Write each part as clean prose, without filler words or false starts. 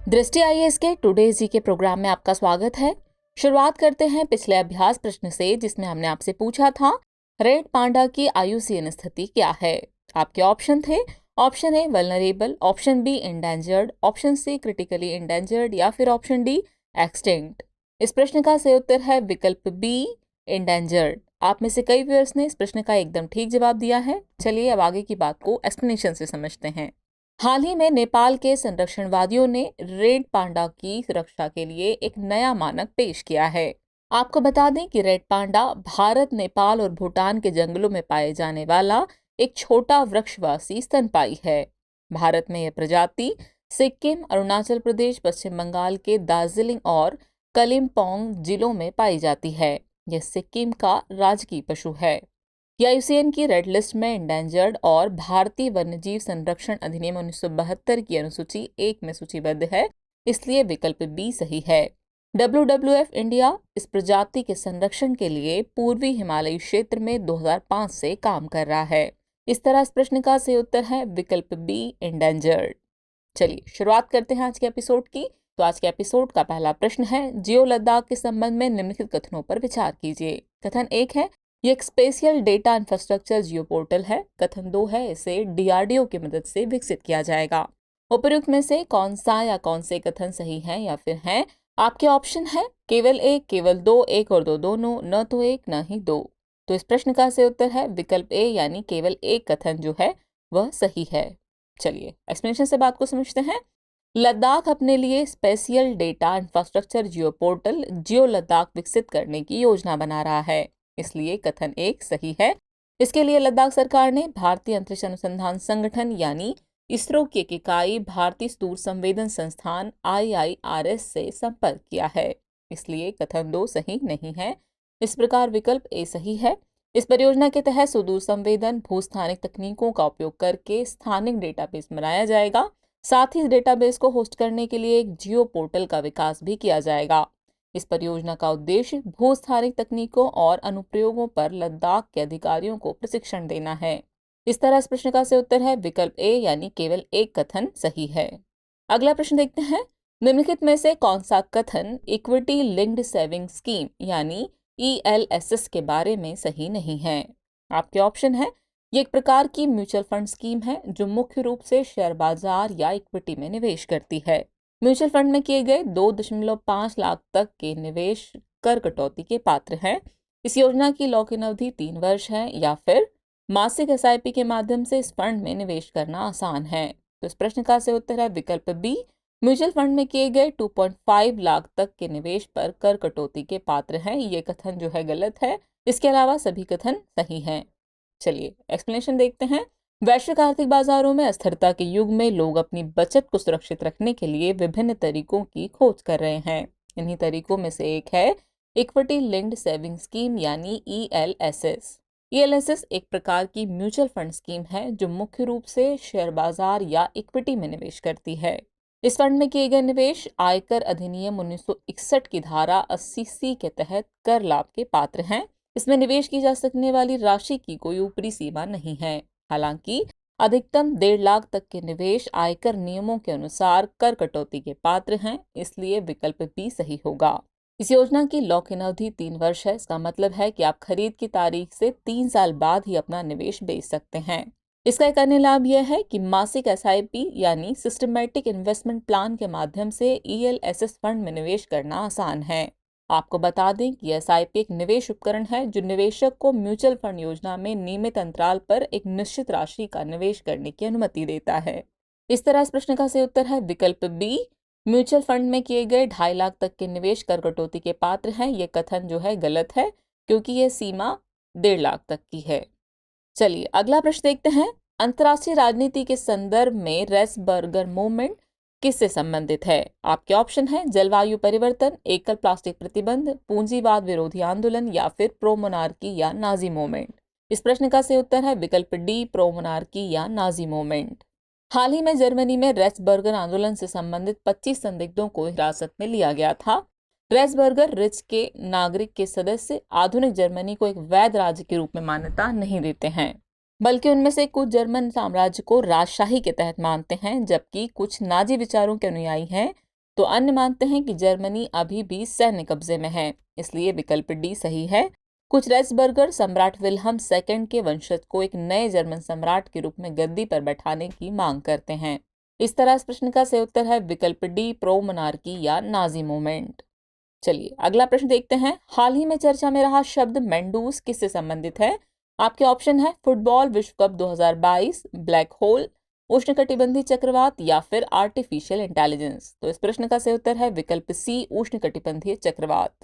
दृष्टि आईएएस के टुडे जी के प्रोग्राम में आपका स्वागत है। शुरुआत करते हैं पिछले अभ्यास प्रश्न से, जिसमें हमने आपसे पूछा था रेड पांडा की आयुसीएन स्थिति क्या है। आपके ऑप्शन थे option A vulnerable, option B endangered, option C critically endangered या फिर ऑप्शन डी एक्सटिंक्ट। इस प्रश्न का सही उत्तर है विकल्प बी इंडेंजर्ड। आप में से कई व्यूअर्स ने इस प्रश्न का एकदम ठीक जवाब दिया है। चलिए अब आगे की बात को एक्सप्लेनेशन से समझते हैं। हाल ही में नेपाल के संरक्षणवादियों ने रेड पांडा की सुरक्षा के लिए एक नया मानक पेश किया है। आपको बता दें कि रेड पांडा भारत, नेपाल और भूटान के जंगलों में पाए जाने वाला एक छोटा वृक्षवासी स्तनपायी है। भारत में यह प्रजाति सिक्किम, अरुणाचल प्रदेश, पश्चिम बंगाल के दार्जिलिंग और कलिम्पोंग जिलों में पाई जाती है। यह सिक्किम का राजकीय पशु है। आईयूसीएन की रेड लिस्ट में इंडेंजर्ड और भारतीय वन्यजीव संरक्षण अधिनियम 1972 की अनुसूची 1 में सूचीबद्ध है, इसलिए विकल्प बी सही है। WWF इंडिया इस प्रजाति के संरक्षण के लिए पूर्वी हिमालयी क्षेत्र में 2005 से काम कर रहा है। इस तरह इस प्रश्न का सही उत्तर है विकल्प बी इंडेंजर्ड। चलिए शुरुआत करते हैं आज के एपिसोड की। तो आज के एपिसोड का पहला प्रश्न है, जियो लद्दाख के संबंध में निम्नलिखित कथनों पर विचार कीजिए। कथन 1 है, ये एक spatial data infrastructure geo portal है। कथन 2 है, इसे DRDO की मदद से विकसित किया जाएगा। उपयुक्त में से कौन सा या कौन से कथन सही हैं या फिर हैं? आपके ऑप्शन है केवल 1, केवल 2, 1 और 2 दोनों, न तो 1 न ही 2। तो इस प्रश्न का सही उत्तर है विकल्प ए, यानी केवल एक कथन जो है वह सही है। चलिए एक्सप्लेनेशन से बात को समझते हैं। लद्दाख अपने लिए spatial data infrastructure geo portal geo Ladakh विकसित करने की योजना बना रहा है, इसलिए कथन 1 सही है। इसके लिए लद्दाख सरकार ने भारतीय अंतरिक्ष अनुसंधान संगठन यानी इसरो की एक इकाई भारतीय दूर संवेदन संस्थान IIRS से संपर्क किया है, इसलिए कथन 2 सही नहीं है। इस प्रकार विकल्प ए सही है। इस परियोजना के तहत सुदूर संवेदन भूस्थानिक तकनीकों का उपयोग करके स्थानिक डेटाबेस बनाया जाएगा। साथ ही इस डेटाबेस को होस्ट करने के लिए एक जियो पोर्टल का विकास भी किया जाएगा। इस परियोजना का उद्देश्य भूस्थानिक तकनीकों और अनुप्रयोगों पर लद्दाख के अधिकारियों को प्रशिक्षण देना है। इस तरह इस प्रश्न का सही उत्तर है विकल्प ए, यानी केवल एक कथन सही है। अगला प्रश्न देखते हैं, निम्नलिखित में से कौन सा कथन इक्विटी लिंक्ड सेविंग स्कीम यानी ELSS के बारे में सही नहीं है? आपके ऑप्शन है, ये एक प्रकार की म्यूचुअल फंड स्कीम है जो मुख्य रूप से शेयर बाजार या इक्विटी में निवेश करती है। म्यूचुअल फंड में किए गए 2.5 लाख तक के निवेश कर कटौती के पात्र हैं। इस योजना की लॉक इन अवधि 3 वर्ष है, या फिर मासिक SIP के माध्यम से इस फंड में निवेश करना आसान है। तो इस प्रश्न का सही उत्तर है विकल्प बी, म्यूचुअल फंड में किए गए 2.5 लाख तक के निवेश पर कर कटौती के पात्र हैं। ये कथन जो है गलत है। इसके अलावा सभी कथन सही हैं। चलिए एक्सप्लेनेशन देखते हैं। वैश्विक आर्थिक बाजारों में अस्थिरता के युग में लोग अपनी बचत को सुरक्षित रखने के लिए विभिन्न तरीकों की खोज कर रहे हैं। इन्हीं तरीकों में से एक है इक्विटी लिंक्ड सेविंग स्कीम यानी ELSS। ELSS एक प्रकार की म्यूचुअल फंड स्कीम है जो मुख्य रूप से शेयर बाजार या इक्विटी में निवेश करती है। इस फंड में किए गए निवेश आयकर अधिनियम 1961 की धारा 80C के तहत कर लाभ के पात्र हैं। इसमें निवेश की जा सकने वाली राशि की कोई ऊपरी सीमा नहीं है। हालांकि अधिकतम 1.5 लाख तक के निवेश आयकर नियमों के अनुसार कर कटौती के पात्र हैं, इसलिए विकल्प बी सही होगा। इस योजना की लॉक इन अवधि 3 वर्ष है। इसका मतलब है कि आप खरीद की तारीख से 3 साल बाद ही अपना निवेश बेच सकते हैं। इसका एक अन्य लाभ यह है कि मासिक SIP यानी सिस्टमैटिक इन्वेस्टमेंट प्लान के माध्यम से ELSS फंड में निवेश करना आसान है। आपको बता दें कि SIP एक निवेश उपकरण है जो निवेशक को म्यूचुअल फंड योजना में नियमित अंतराल पर एक निश्चित राशि का निवेश करने की अनुमति देता है। इस तरह इस प्रश्न का सही उत्तर है विकल्प बी, म्यूचुअल फंड में किए गए 2.5 लाख तक के निवेश कर कटौती के पात्र हैं। ये कथन जो है गलत है, क्योंकि यह सीमा 1.5 लाख तक की है। चलिए अगला प्रश्न देखते हैं। अंतर्राष्ट्रीय राजनीति के संदर्भ में रेसबर्गर मूवमेंट किससे संबंधित है? आपके ऑप्शन है जलवायु परिवर्तन, एकल प्लास्टिक प्रतिबंध, पूंजीवाद विरोधी आंदोलन या फिर प्रो मोनार्की या नाजी मूवमेंट। इस प्रश्न का सही उत्तर है विकल्प डी, प्रो मोनार्की या नाजी मूवमेंट। हाल ही में जर्मनी में रेसबर्गर आंदोलन से संबंधित 25 संदिग्धों को हिरासत में लिया गया था। रेसबर्गर रिच के नागरिक के सदस्य आधुनिक जर्मनी को एक वैध राज्य के रूप में मान्यता नहीं देते हैं, बल्कि उनमें से कुछ जर्मन साम्राज्य को राजशाही के तहत मानते हैं, जबकि कुछ नाजी विचारों के अनुयायी हैं तो अन्य मानते हैं कि जर्मनी अभी भी सैन्य कब्जे में है, इसलिए विकल्प डी सही है। कुछ रेस्बर्गर सम्राट विल्हम II के वंशज को एक नए जर्मन सम्राट के रूप में गद्दी पर बैठाने की मांग करते हैं। इस तरह इस प्रश्न का सही उत्तर है विकल्प डी, प्रो मोनार्की या नाजी मूवमेंट। चलिए अगला प्रश्न देखते हैं। हाल ही में चर्चा में रहा शब्द मेंडूस किससे संबंधित है? आपके ऑप्शन है फुटबॉल विश्व कप 2022, ब्लैक होल, उष्णकटिबंधीय चक्रवात या फिर आर्टिफिशियल इंटेलिजेंस। तो इस प्रश्न का सही उत्तर है विकल्प सी, उष्णकटिबंधीय चक्रवात।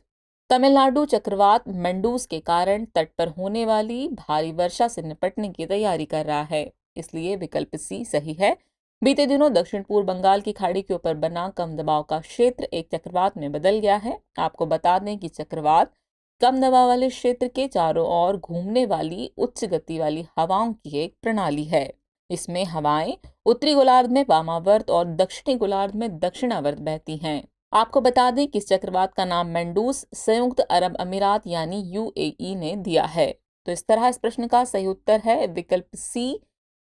तमिलनाडु चक्रवात मेंडूस के कारण तट पर होने वाली भारी वर्षा से निपटने की तैयारी कर रहा है, इसलिए विकल्प सी सही है। बीते दिनों दक्षिण पूर्व बंगाल की खाड़ी के ऊपर बना कम दबाव का क्षेत्र एक चक्रवात में बदल गया है। आपको बता दें कि चक्रवात कम दबाव वाले क्षेत्र के चारों ओर घूमने वाली उच्च गति वाली हवाओं की एक प्रणाली है। इसमें हवाएं उत्तरी गोलार्ध में वामावर्त और दक्षिणी गोलार्ध में दक्षिणावर्त बहती हैं। आपको बता दें कि इस चक्रवात का नाम मेंडूस संयुक्त अरब अमीरात यानी UAE ने दिया है। तो इस तरह इस प्रश्न का सही उत्तर है विकल्प सी,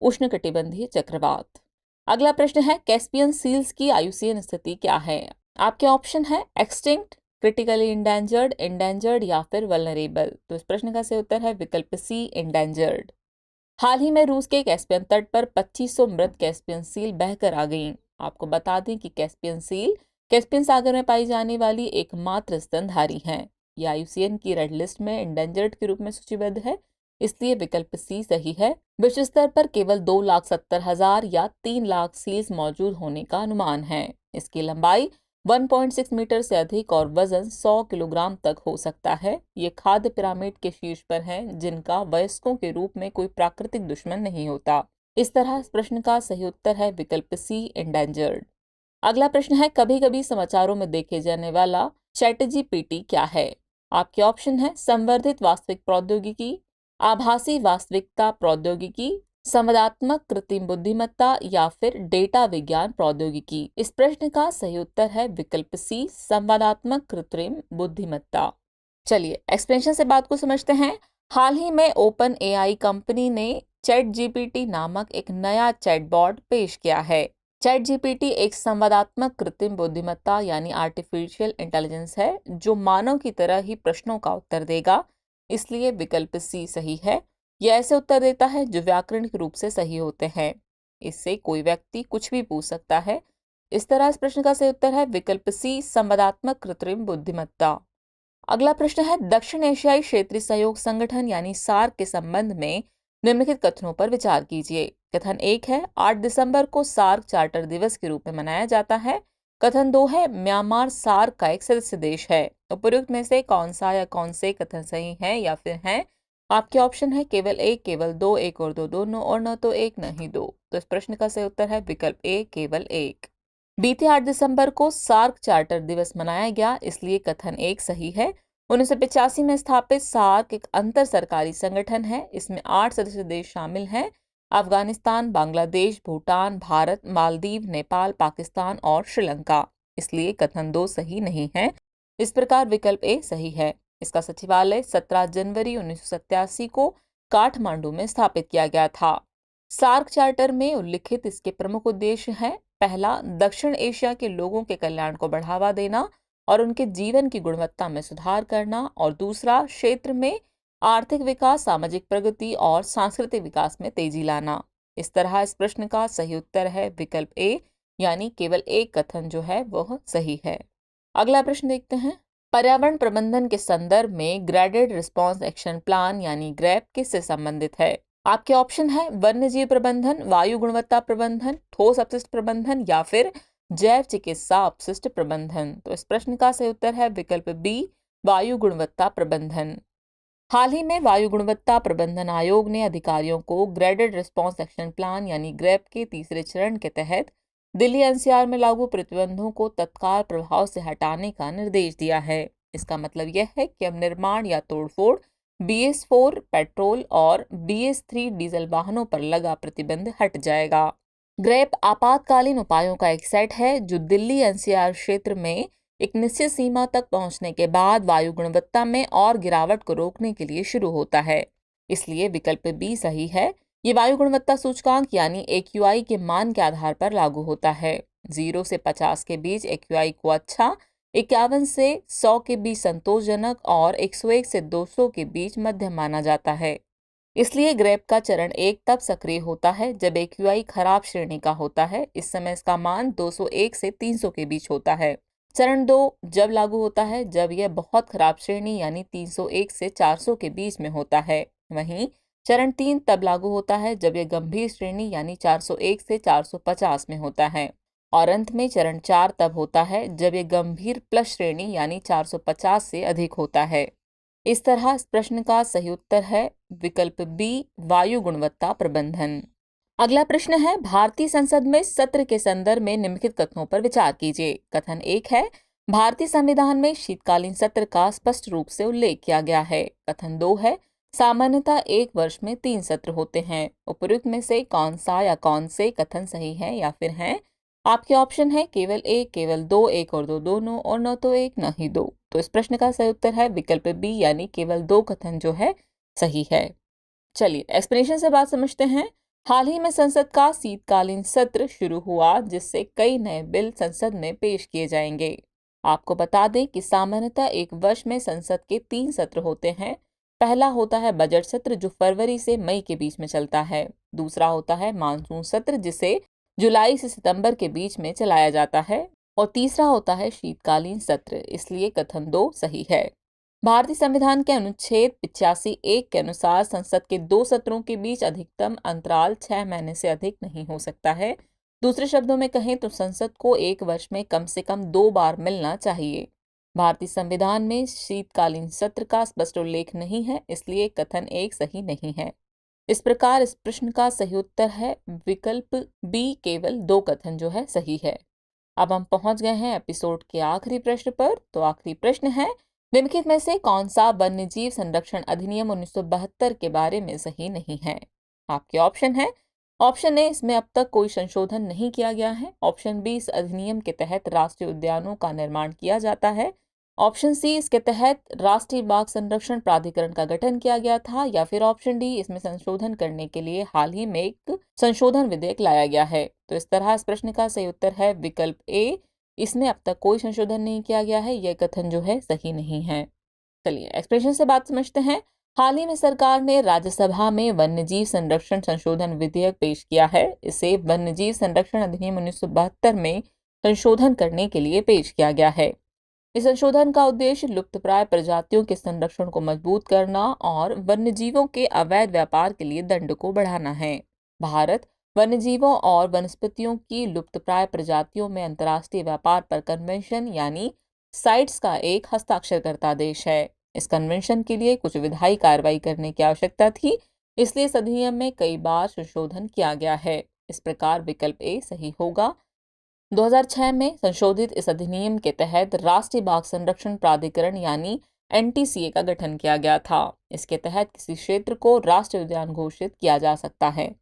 उष्णकटिबंधीय चक्रवात। अगला प्रश्न है कैस्पियन सील्स की IUCN स्थिति क्या है? आपके ऑप्शन है एक्सटिंक्ट, क्रिटिकली इंडेंजर्ड, इंडेंजर्ड या फिर वल्नरेबल। तो इस प्रश्न का सही उत्तर है विकल्प सी, इंडेंजर्ड। हाल ही में रूस के कैस्पियन तट पर 2500 मृत कैस्पियन सील बहकर आ गईं। आपको बता दें कि कैस्पियन सील कैस्पियन सागर में पाई जाने वाली एकमात्र स्तनधारी हैं। यह IUCN की रेड लिस्ट में इंडेंजर्ड के रूप में सूचीबद्ध है, इसलिए विकल्प सी सही है। विश्व स्तर पर केवल 2,70,000 या 3 लाख सील्स मौजूद होने का अनुमान है। इसकी लंबाई 1.6 मीटर से अधिक और वजन 100 किलोग्राम तक हो सकता है। ये खाद्य पिरामिड के शीर्ष पर हैं, जिनका वयस्कों के रूप में कोई प्राकृतिक दुश्मन नहीं होता। इस तरह इस प्रश्न का सही उत्तर है विकल्प सी, इंडेंजर्ड। अगला प्रश्न है कभी कभी समाचारों में देखे जाने वाला ChatGPT क्या है? आपके ऑप्शन है संवर्धित वास्तविक प्रौद्योगिकी, आभासी वास्तविकता प्रौद्योगिकी, संवादात्मक कृत्रिम बुद्धिमत्ता या फिर डेटा विज्ञान प्रौद्योगिकी। इस प्रश्न का सही उत्तर है विकल्प सी, संवादात्मक कृत्रिम बुद्धिमत्ता। चलिए एक्सप्लेनेशन से बात को समझते हैं। हाल ही में ओपन AI कंपनी ने ChatGPT नामक एक नया चैटबॉट पेश किया है। ChatGPT एक संवादात्मक कृत्रिम बुद्धिमत्ता यानी आर्टिफिशियल इंटेलिजेंस है, जो मानव की तरह ही प्रश्नों का उत्तर देगा, इसलिए विकल्प सी सही है। यह ऐसे उत्तर देता है जो व्याकरणिक रूप से सही होते हैं। इससे कोई व्यक्ति कुछ भी पूछ सकता है। इस तरह इस प्रश्न का सही उत्तर है विकल्प सी, संवादात्मक कृत्रिम बुद्धिमत्ता। अगला प्रश्न है दक्षिण एशियाई क्षेत्रीय सहयोग संगठन यानी सार्क के संबंध में निम्नलिखित कथनों पर विचार कीजिए। कथन 1 है 8 दिसंबर को सार्क चार्टर दिवस के रूप में मनाया जाता है। कथन 2 है म्यांमार सार्क का एक सदस्य देश है। उपयुक्त में से कौन सा या कौन से कथन सही है या फिर हैं? आपके ऑप्शन है केवल एक, केवल दो, एक और दो दोनों, और न तो एक न ही दो। तो इस प्रश्न का सही उत्तर है विकल्प ए, केवल एक। बीते 8 दिसंबर को सार्क चार्टर दिवस मनाया गया, इसलिए कथन 1 सही है। 1985 में स्थापित सार्क एक अंतर सरकारी संगठन है। इसमें 8 सदस्य देश शामिल हैं, अफगानिस्तान, बांग्लादेश, भूटान, भारत, मालदीव, नेपाल, पाकिस्तान और श्रीलंका। इसलिए कथन 2 सही नहीं है। इस प्रकार विकल्प ए सही है। इसका सचिवालय 17 जनवरी 1987 को काठमांडू में स्थापित किया गया था। सार्क चार्टर में उल्लिखित इसके प्रमुख उद्देश्य हैं: पहला, दक्षिण एशिया के लोगों के कल्याण को बढ़ावा देना और उनके जीवन की गुणवत्ता में सुधार करना, और दूसरा, क्षेत्र में आर्थिक विकास, सामाजिक प्रगति और सांस्कृतिक विकास में तेजी लाना। इस तरह इस प्रश्न का सही उत्तर है विकल्प ए, यानी केवल एक कथन जो है वह सही है। अगला प्रश्न देखते हैं। पर्यावरण प्रबंधन के संदर्भ में ग्रेडेड रिस्पॉन्स एक्शन प्लान यानी ग्रैप किससे संबंधित है? आपके ऑप्शन है वन्य जीव प्रबंधन, वायु गुणवत्ता प्रबंधन, ठोस अपशिष्ट प्रबंधन या फिर जैव चिकित्सा अपशिष्ट प्रबंधन। तो इस प्रश्न का सही उत्तर है विकल्प बी, वायु गुणवत्ता प्रबंधन। हाल ही में वायु गुणवत्ता प्रबंधन आयोग ने अधिकारियों को ग्रेडेड रिस्पॉन्स एक्शन प्लान यानी ग्रैप के तीसरे चरण के तहत दिल्ली NCR में लागू प्रतिबंधों को तत्काल प्रभाव से हटाने का निर्देश दिया है। इसका मतलब यह है कि अब निर्माण या तोड़फोड़, BS4 पेट्रोल और BS3 डीजल वाहनों पर लगा प्रतिबंध हट जाएगा। ग्रैप आपातकालीन उपायों का एक सेट है जो दिल्ली NCR क्षेत्र में एक निश्चित सीमा तक पहुंचने के बाद वायु गुणवत्ता में और गिरावट को रोकने के लिए शुरू होता है। इसलिए विकल्प बी सही है। ये वायु गुणवत्ता सूचकांक यानी AQI के मान के आधार पर लागू होता है। 0 से 50 के बीच AQI को अच्छा, 51 से 100 के बीच संतोषजनक और 101 से 200 के बीच मध्यम माना जाता है। इसलिए ग्रेप का चरण 1 तब सक्रिय होता है जब AQI खराब श्रेणी का होता है। इस समय इसका मान 201 से 300 के बीच होता है। चरण 2 जब लागू होता है जब यह बहुत खराब श्रेणी यानी 301 से 400 के बीच में होता है। वहीं चरण 3 तब लागू होता है जब यह गंभीर श्रेणी यानी 401 से 450 में होता है। और अंत में चरण 4 तब होता है जब यह गंभीर प्लस श्रेणी यानी 450 से अधिक होता है। इस तरह इस प्रश्न का सही उत्तर है विकल्प बी, वायु गुणवत्ता प्रबंधन। अगला प्रश्न है, भारतीय संसद में सत्र के संदर्भ में निम्नलिखित कथनों पर विचार कीजिए। कथन 1 है, भारतीय संविधान में शीतकालीन सत्र का स्पष्ट रूप से उल्लेख किया गया है। कथन 2 है, सामान्यतः 1 वर्ष में 3 सत्र होते हैं। उपयुक्त में से कौन सा या कौन से कथन सही है या फिर हैं? आपके ऑप्शन है केवल 1, केवल 2, 1 और 2 दोनों, और न तो 1 न ही 2। तो इस प्रश्न का सही उत्तर है विकल्प बी यानी केवल 2 कथन जो है सही है। चलिए एक्सप्लेनेशन से बात समझते हैं। हाल ही में संसद का शीतकालीन सत्र शुरू हुआ जिससे कई नए बिल संसद में पेश किए जाएंगे। आपको बता दें कि सामान्यतः 1 वर्ष में संसद के 3 सत्र होते हैं। पहला होता है बजट सत्र जो फरवरी से मई के बीच में चलता है। दूसरा होता है मानसून सत्र जिसे जुलाई से सितंबर के बीच में चलाया जाता है। और तीसरा होता है शीतकालीन सत्र। इसलिए कथन 2 सही है। भारतीय संविधान के अनुच्छेद 85(1) के अनुसार संसद के 2 सत्रों के बीच अधिकतम अंतराल 6 महीने से अधिक नहीं हो सकता है। दूसरे शब्दों में कहें तो संसद को 1 वर्ष में कम से कम 2 बार मिलना चाहिए। भारतीय संविधान में शीतकालीन सत्र का स्पष्ट उल्लेख नहीं है, इसलिए कथन 1 सही नहीं है। इस प्रकार इस प्रश्न का सही उत्तर है विकल्प बी, केवल 2 कथन जो है सही है। अब हम पहुंच गए हैं एपिसोड के आखिरी प्रश्न पर। तो आखिरी प्रश्न है, निम्नलिखित में से कौन सा वन्यजीव संरक्षण अधिनियम 1972 के बारे में सही नहीं है? आपके ऑप्शन है, ऑप्शन ए, इसमें अब तक कोई संशोधन नहीं किया गया है। ऑप्शन बी, इस अधिनियम के तहत राष्ट्रीय उद्यानों का निर्माण किया जाता है। ऑप्शन सी, इसके तहत राष्ट्रीय बाघ संरक्षण प्राधिकरण का गठन किया गया था। या फिर ऑप्शन डी, इसमें संशोधन करने के लिए हाल ही में एक संशोधन विधेयक लाया गया है। तो इस तरह इस प्रश्न का सही उत्तर है विकल्प ए, इसमें अब तक कोई संशोधन नहीं किया गया है। यह कथन जो है सही नहीं है। चलिए एक्सप्रेशन से बात समझते हैं। हाल ही में सरकार ने राज्यसभा में वन्यजीव संरक्षण संशोधन विधेयक पेश किया है। इसे वन्यजीव संरक्षण अधिनियम 1972 में संशोधन करने के लिए पेश किया गया है। इस संशोधन का उद्देश्य लुप्तप्राय प्रजातियों के संरक्षण को मजबूत करना और वन्यजीवों के अवैध व्यापार के लिए दंड को बढ़ाना है। भारत वन्यजीवों और वनस्पतियों की लुप्तप्राय प्रजातियों में अंतर्राष्ट्रीय व्यापार पर कन्वेंशन यानी साइट्स का एक हस्ताक्षरकर्ता देश है। इस कन्वेंशन के लिए कुछ विधायी कार्रवाई करने की आवश्यकता थी, इसलिए इस अधिनियम में कई बार संशोधन किया गया है। इस प्रकार विकल्प ए सही होगा। 2006 में संशोधित इस अधिनियम के तहत राष्ट्रीय बाघ संरक्षण प्राधिकरण यानी NTCA का गठन किया गया था। इसके तहत किसी क्षेत्र को राष्ट्रीय उद्यान घोषित किया जा सकता है।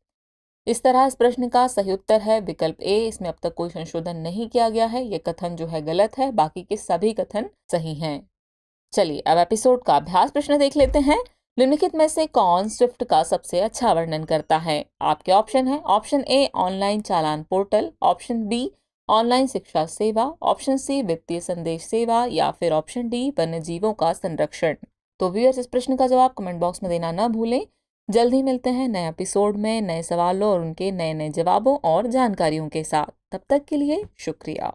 इस तरह इस प्रश्न का सही उत्तर है विकल्प ए, इसमें अब तक कोई संशोधन नहीं किया गया है। यह कथन जो है गलत है, बाकी के सभी कथन सही हैं। चलिए अब एपिसोड का अभ्यास प्रश्न देख लेते हैं। निम्नलिखित में से कौन स्विफ्ट का सबसे अच्छा वर्णन करता है? आपके ऑप्शन है, ऑप्शन ए ऑनलाइन चालान पोर्टल, ऑप्शन बी ऑनलाइन शिक्षा सेवा, ऑप्शन सी वित्तीय संदेश सेवा, या फिर ऑप्शन डी वन्यजीवों का संरक्षण। तो व्यूअर्स इस प्रश्न का जवाब कमेंट बॉक्स में देना न भूलें। जल्द ही मिलते हैं नए एपिसोड में नए सवालों और उनके नए नए जवाबों और जानकारियों के साथ। तब तक के लिए शुक्रिया।